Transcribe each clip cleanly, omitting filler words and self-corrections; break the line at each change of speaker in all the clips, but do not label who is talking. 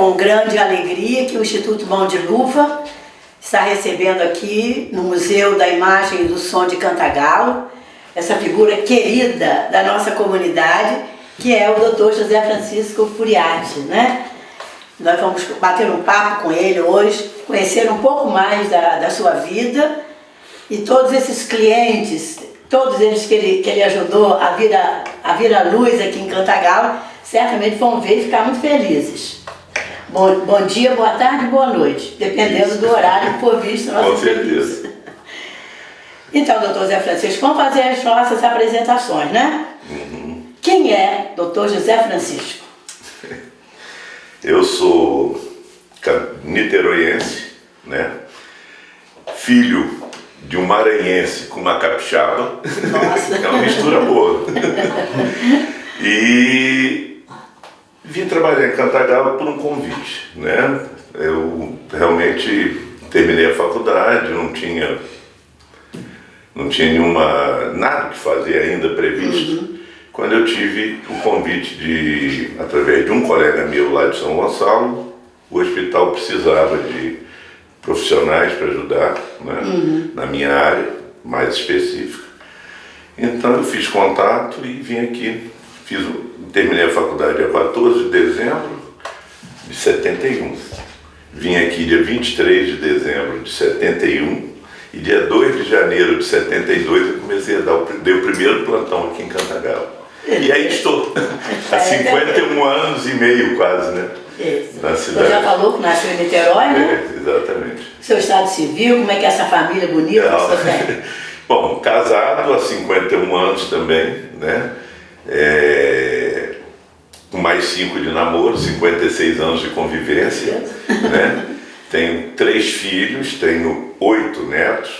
com grande alegria que o Instituto Mão de Luva está recebendo aqui no Museu da Imagem e do Som de Cantagalo essa figura querida da nossa comunidade, que é o Dr. José Francisco Furiati, né? Nós vamos bater um papo com ele hoje, conhecer um pouco mais da sua vida e todos esses clientes, todos eles que ele ajudou a vir à luz aqui em Cantagalo, certamente vão ver e ficar muito felizes. Bom dia, boa tarde, boa noite, dependendo do horário que for visto.
Com certeza.
Então, doutor José Francisco, vamos fazer as nossas apresentações, né?
Uhum.
Quem é doutor José Francisco?
Eu sou niteroiense, né? Filho de um maranhense com uma capixaba.
Nossa.
É uma mistura boa. E vim trabalhar em Cantagalo por um convite, né? Eu realmente terminei a faculdade, não tinha nada que fazer ainda previsto.
Uhum.
Quando eu tive o convite através de um colega meu lá de São Gonçalo, o hospital precisava de profissionais para ajudar, né?
Uhum.
Na minha área mais específica. Então eu fiz contato e vim aqui. Terminei a faculdade dia 14 de dezembro de 71. Vim aqui dia 23 de dezembro de 71 e dia 2 de janeiro de 72 eu comecei a dei o primeiro plantão aqui em Cantagalo. E aí estou, há 51 anos e meio quase, né?
Isso.
Na
Você
cidade.
já falou que nasceu em Niterói, né?
É, exatamente.
Seu estado civil, como é que é essa família bonita que você tem?
Bom, casado há 51 anos também, né? Com mais 5 de namoro, 56 anos de convivência, né? Tenho 3 filhos, tenho 8 netos.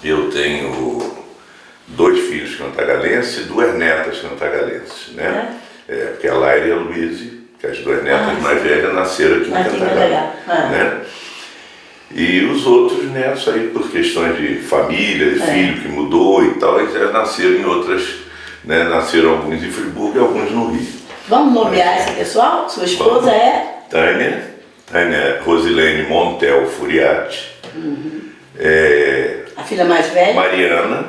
Eu tenho 2 filhos cantagalenses e 2 netas cantagalenses, né? Porque a Laira e a Luíse, que as 2 netas mais velhas nasceram aqui em Cantagalo, né? E os outros netos aí, por questões de família, filho que mudou e tal, eles já nasceram em outras, né? Nasceram alguns em Friburgo e alguns no Rio.
Vamos nomear esse pessoal? Sua esposa é?
Tânia Rosilene Montel Furiati.
Uhum. A filha mais velha?
Mariana.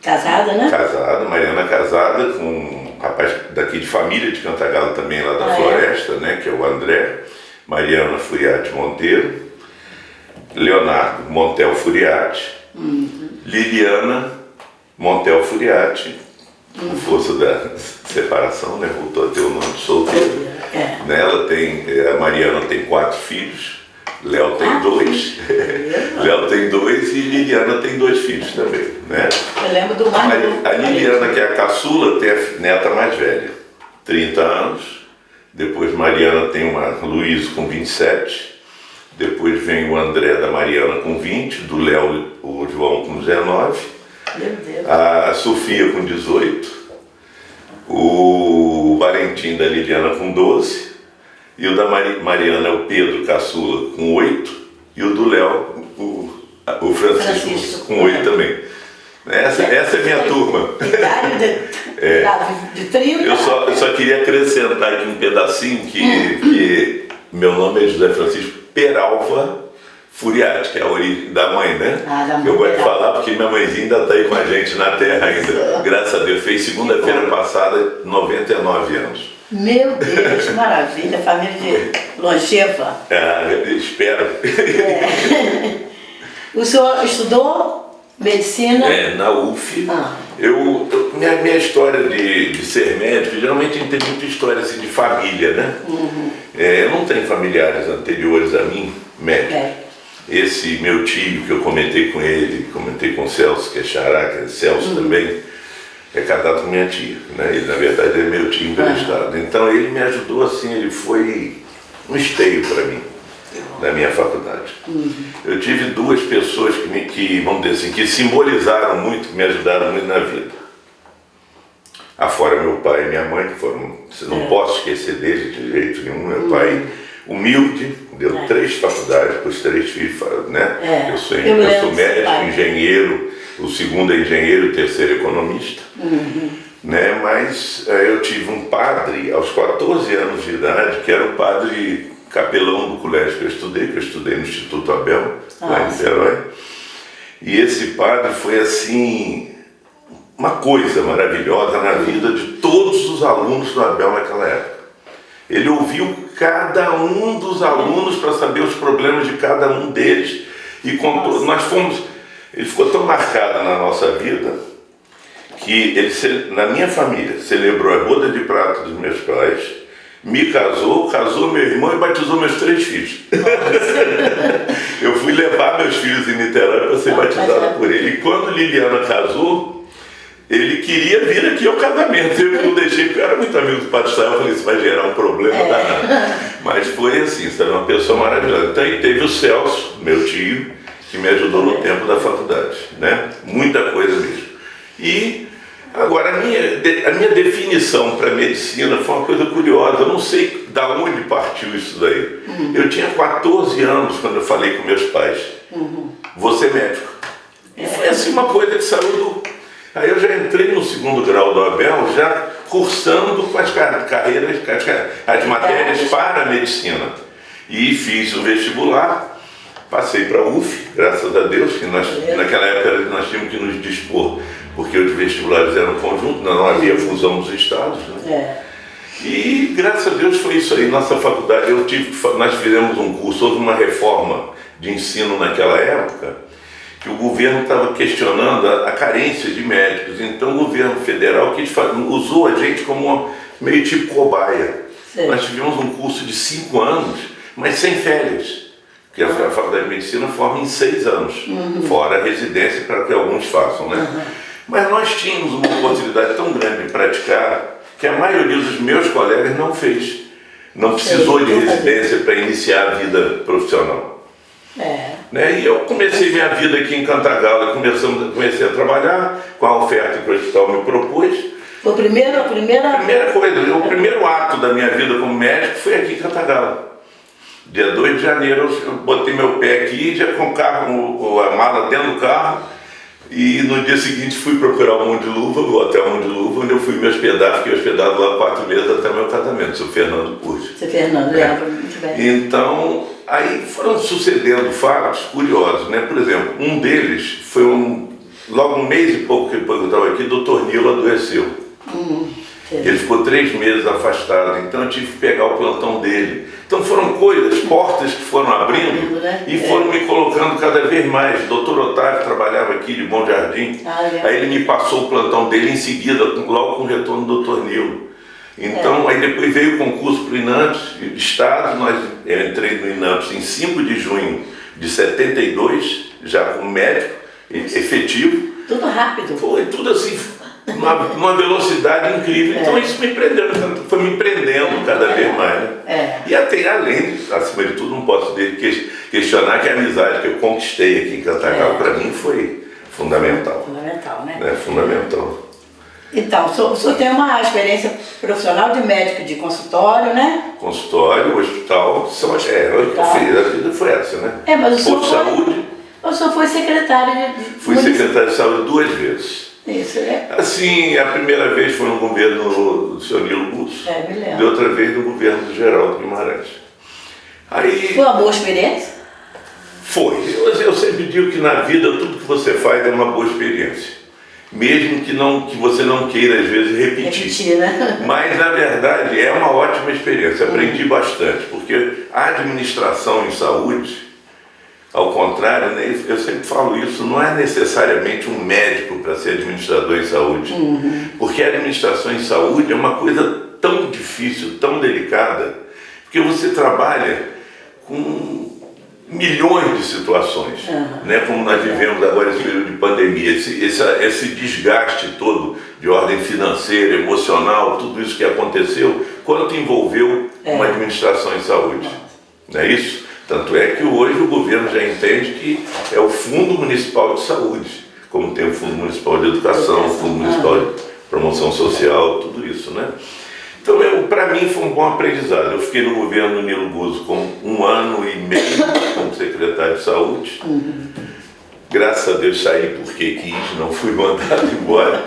Casada, né?
Casada, Mariana casada com um rapaz daqui de família de Cantagalo também, lá da Floresta, né? Que é o André. Mariana Furiati Monteiro. Leonardo Montel Furiati.
Uhum.
Liliana Montel Furiati. Com força da separação, né? Voltou a ter o nome de solteiro. Né? A Mariana tem 4 filhos, Léo tem 2, Léo tem 2 e Liliana tem 2 filhos também, né?
Eu lembro do mais
A Liliana, que é a caçula, tem a neta mais velha, 30 anos. Depois Mariana tem uma Luísa com 27. Depois vem o André da Mariana com 20, do Léo o João com 19.
Meu Deus.
A Sofia com 18, o Valentim da Liliana com 12, e o da Mariana é o Pedro Caçula com 8, e o do Léo, o Francisco com 8 também. Essa é minha turma.
De 30.
Eu só queria acrescentar aqui um pedacinho que meu nome é José Francisco Peralva Furiati, que é a origem da mãe, né? Eu gosto de falar porque minha mãezinha ainda está aí com a gente na terra ainda. Graças a Deus, fez segunda-feira passada 99 anos.
Meu Deus, que maravilha, família de longeva.
Espero.
O senhor estudou medicina?
Na UF. Minha história de ser médico, geralmente a gente tem muita história assim, de família, né?
Uhum.
Eu não tenho familiares anteriores a mim, médicos. Esse meu tio, que eu comentei com ele, comentei com o Celso, que é xará, que é Celso também, é casado com minha tia, né? Ele, na verdade, é meu tio emprestado. Então, ele me ajudou assim, ele foi um esteio para mim, na minha faculdade. Eu tive 2 pessoas que, vamos dizer assim, que simbolizaram muito, que me ajudaram muito na vida. Afora meu pai e minha mãe, que foram, não posso esquecer deles de jeito nenhum. Meu pai humilde, deu 3 faculdades para os 3 filhos, né? Eu sou médico, engenheiro, o segundo é engenheiro, o terceiro é economista. né? Mas eu tive um padre aos 14 anos de idade, que era o padre capelão do colégio que eu estudei no Instituto Abel, lá em Niterói. E esse padre foi assim, uma coisa maravilhosa na vida de todos os alunos do Abel naquela época. Ele ouviu cada um dos alunos para saber os problemas de cada um deles e contou. Ele ficou tão marcado na nossa vida que ele, na minha família, celebrou a boda de prata dos meus pais, me casou meu irmão e batizou meus 3 filhos. Eu fui levar meus filhos em Niterói para ser batizado por ele. E quando Liliana casou, ele queria vir aqui ao casamento. Eu não deixei, porque eu era muito amigo do Padre Sael. Eu falei, isso vai gerar um problema danado. Mas foi assim, você era uma pessoa maravilhosa. Então aí teve o Celso, meu tio, que me ajudou no tempo da faculdade, né? Muita coisa mesmo. E agora, a minha definição para medicina foi uma coisa curiosa. Eu não sei de onde partiu isso daí. Eu tinha 14 anos quando eu falei com meus pais. Vou ser médico. E foi assim uma coisa que saiu do... Aí eu já entrei no 2º grau do Abel, já cursando com as carreiras, as matérias para a medicina. E fiz o vestibular, passei para a UF, graças a Deus, que naquela época nós tínhamos que nos dispor, porque os vestibulares eram conjuntos, não havia fusão dos estados. Né? E graças a Deus foi isso aí. Nossa faculdade, nós fizemos um curso, houve uma reforma de ensino naquela época, que o governo estava questionando a carência de médicos. Então o governo federal usou a gente como meio tipo cobaia. Sim. Nós tivemos um curso de 5 anos, mas sem férias. Porque a Faculdade de Medicina forma em 6 anos, fora a residência para que alguns façam, né? Mas nós tínhamos uma oportunidade tão grande de praticar que a maioria dos meus colegas não fez. Não precisou de residência para iniciar a vida profissional. Né? E eu comecei minha vida aqui em Cantagalo, comecei a trabalhar com a oferta que o hospital me propôs.
Foi a primeira
coisa, o primeiro ato da minha vida como médico foi aqui em Cantagalo. Dia 2 de janeiro eu botei meu pé aqui, já com o carro, a mala dentro do carro, e no dia seguinte fui procurar o Monte de Luva, o Hotel Monte de Luva, onde eu fui me hospedar, fiquei hospedado lá 4 meses até o meu casamento, seu Fernando Curti.
Seu Fernando, lembra muito bem.
Então, aí foram sucedendo fatos curiosos, né? Por exemplo, um deles foi logo um mês e pouco depois que eu estava aqui, o Dr. Nilo adoeceu. Ele ficou 3 meses afastado, então eu tive que pegar o plantão dele. Então foram portas que foram abrindo, né? E foram me colocando cada vez mais. O Dr. Otávio trabalhava aqui de Bom Jardim, aí ele me passou o plantão dele em seguida, logo com o retorno do Dr. Nilo. Então, aí depois veio o concurso para o INAMPS, Estado, eu entrei no INAMPS em 5 de junho de 72, já como médico efetivo.
Tudo rápido.
Foi tudo assim, numa velocidade incrível. Então isso me prendeu, foi me prendendo cada vez mais. Né? E até além, acima de tudo, não posso questionar que a amizade que eu conquistei aqui em Cantagalo, para mim, foi fundamental.
Fundamental, né?
Fundamental.
Então, o senhor tem uma experiência profissional de médico de consultório, né?
Consultório, hospital, a vida foi essa, né?
Mas o
senhor
foi secretário de...
Fui secretário de saúde 2 vezes.
Isso, né?
Assim, a primeira vez foi no governo do senhor Nilo Busso,
me lembro.
E outra vez no governo do Geraldo Guimarães. Aí,
foi uma boa experiência?
Foi. Eu sempre digo que na vida tudo que você faz é uma boa experiência. Mesmo que você não queira, às vezes, repetir. Né? Mas, na verdade, é uma ótima experiência. Aprendi bastante, porque a administração em saúde, ao contrário, né, eu sempre falo isso, não é necessariamente um médico para ser administrador em saúde. Porque a administração em saúde é uma coisa tão difícil, tão delicada, porque você trabalha com milhões de situações, né? Como nós vivemos agora esse período de pandemia, esse desgaste todo de ordem financeira, emocional, tudo isso que aconteceu, quanto envolveu uma administração em saúde. Não é isso? Tanto é que hoje o governo já entende que é o Fundo Municipal de Saúde, como tem o Fundo Municipal de Educação, o Fundo Municipal de Promoção Social, tudo isso, né? Então, para mim foi um bom aprendizado. Eu fiquei no governo do Nilo Busso com 1 ano e meio como secretário de saúde. Graças a Deus saí porque quis, não fui mandado embora.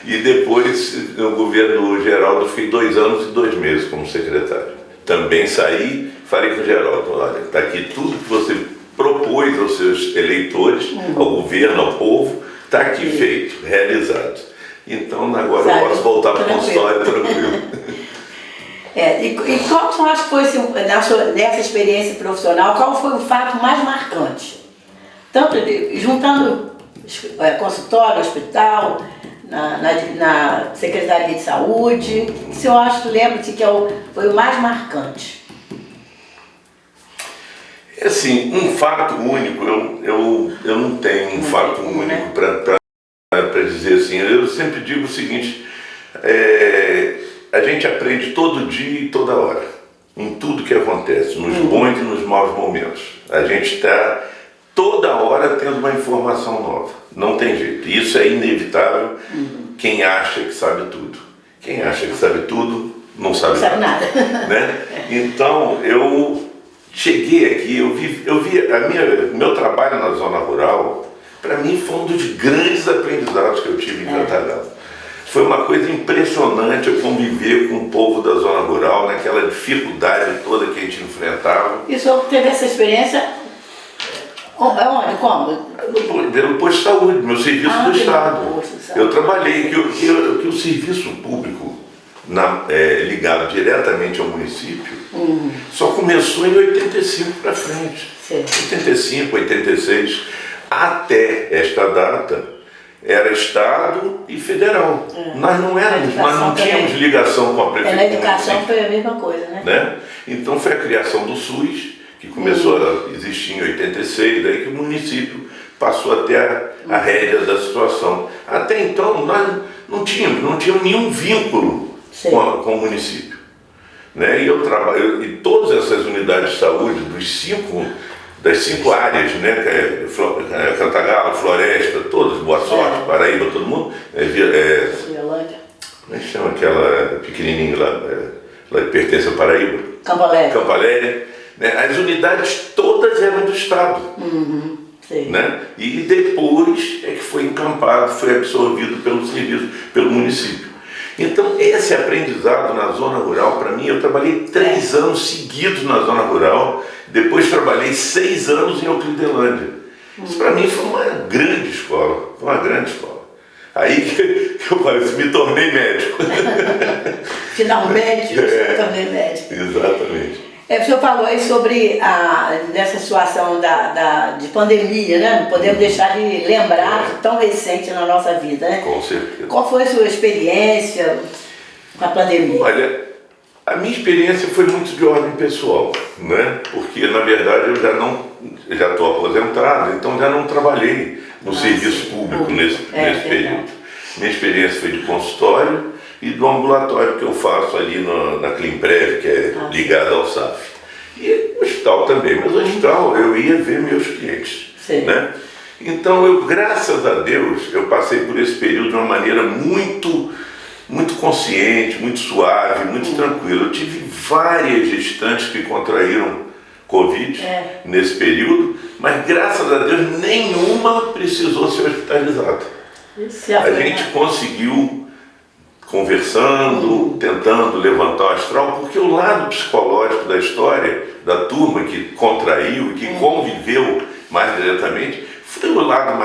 E depois, no governo Geraldo, fiquei 2 anos e 2 meses como secretário. Também saí, falei com o Geraldo, olha, está aqui tudo que você propôs aos seus eleitores, ao governo, ao povo, está aqui feito, realizado. Então agora eu posso voltar para o consultório tranquilo.
E qual você acha que foi, nessa experiência profissional, qual foi o fato mais marcante? Tanto juntando consultório, hospital, na Secretaria de Saúde, o que você acha, lembra-se que foi o mais marcante?
Assim, um fato único, eu não tenho um fato único para dizer assim. Eu sempre digo o seguinte, a gente aprende todo dia e toda hora, em tudo que acontece, nos bons e nos maus momentos. A gente está toda hora tendo uma informação nova, não tem jeito. Isso é inevitável. Quem acha que sabe tudo. Quem acha que sabe tudo, não sabe nada. Né? Então, eu cheguei aqui, eu vi meu trabalho na zona rural, para mim foi um dos grandes aprendizados que eu tive em Cantagalo. Foi uma coisa impressionante eu conviver com o povo da zona rural, naquela dificuldade toda que a gente enfrentava.
E o senhor teve essa experiência onde? Como?
Pelo posto de saúde, meu serviço do Estado. Eu trabalhei, que o serviço público ligado diretamente ao município, só começou em 85 para frente. 85, 86, até esta data era Estado e Federal. Nós não tínhamos ligação com a Prefeitura.
Na educação foi a mesma coisa, né?
Então foi a criação do SUS, que começou a existir em 86, daí que o município passou a ter a rédea da situação. Até então nós não tínhamos nenhum vínculo com o município. Né? E todas essas unidades de saúde das 5 áreas, né? Cantagalo, Floresta, todas, Boa Sorte, Paraíba, todo mundo. Como é que chama aquela pequenininha lá que pertence a Paraíba?
Campo Alegre.
Campo Alegre. Né? As unidades todas eram do Estado. Né? E depois é que foi encampado, foi absorvido pelo serviço, pelo município. Então, esse aprendizado na zona rural, para mim, eu trabalhei 3 anos seguidos na zona rural, depois trabalhei 6 anos em Euclidelândia. Isso para mim foi uma grande escola, Aí que eu falei, me tornei médico.
Finalmente, você também é médico.
Exatamente.
O senhor falou aí sobre dessa situação de pandemia, né? Não podemos deixar de lembrar, tão recente na nossa vida, né?
Com certeza.
Qual foi a sua experiência com a pandemia?
Olha, a minha experiência foi muito de ordem pessoal, né? Porque, na verdade, eu já estou aposentado, então já não trabalhei no serviço público nesse período. Minha experiência foi de consultório e do ambulatório que eu faço ali na Climprev, que é ligado ao SAF. E o hospital também, mas o hospital eu ia ver meus clientes. Né? Então, graças a Deus, eu passei por esse período de uma maneira muito consciente, muito suave, muito tranquila. Eu tive várias gestantes que contraíram Covid nesse período, mas graças a Deus nenhuma precisou ser hospitalizada. A gente conseguiu, conversando, tentando levantar o astral, porque o lado psicológico da história, da turma que contraiu e que conviveu mais diretamente, foi o lado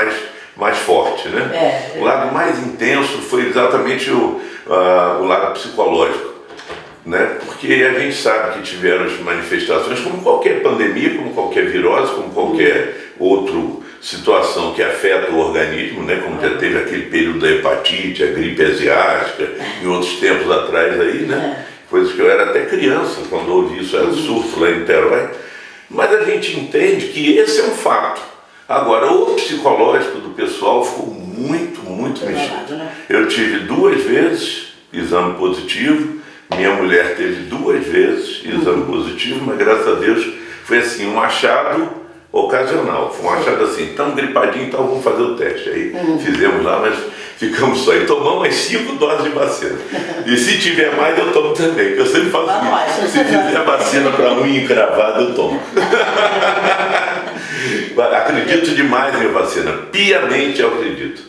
mais forte, né? O lado mais intenso foi exatamente o lado psicológico, né? Porque a gente sabe que tiveram as manifestações, como qualquer pandemia, como qualquer virose, como qualquer outra situação que afeta o organismo, né? Como já teve aquele período da hepatite, a gripe asiática, em outros tempos atrás aí, né? Coisas que eu era até criança quando ouvi isso, era surto lá em Niterói. Mas a gente entende que esse é um fato. Agora, o psicológico do pessoal ficou muito mexido. Né? Eu tive 2 vezes exame positivo, minha mulher teve 2 vezes exame positivo, mas graças a Deus foi assim, um achado ocasional. Foi um achado assim, tão gripadinho, então vamos fazer o teste. Aí fizemos lá, mas ficamos só. E tomamos as 5 doses de vacina. E se tiver mais, eu tomo também. Porque eu sempre falo assim, se fizer vacina para unha encravada, eu tomo. Acredito demais em vacina. Piamente eu acredito.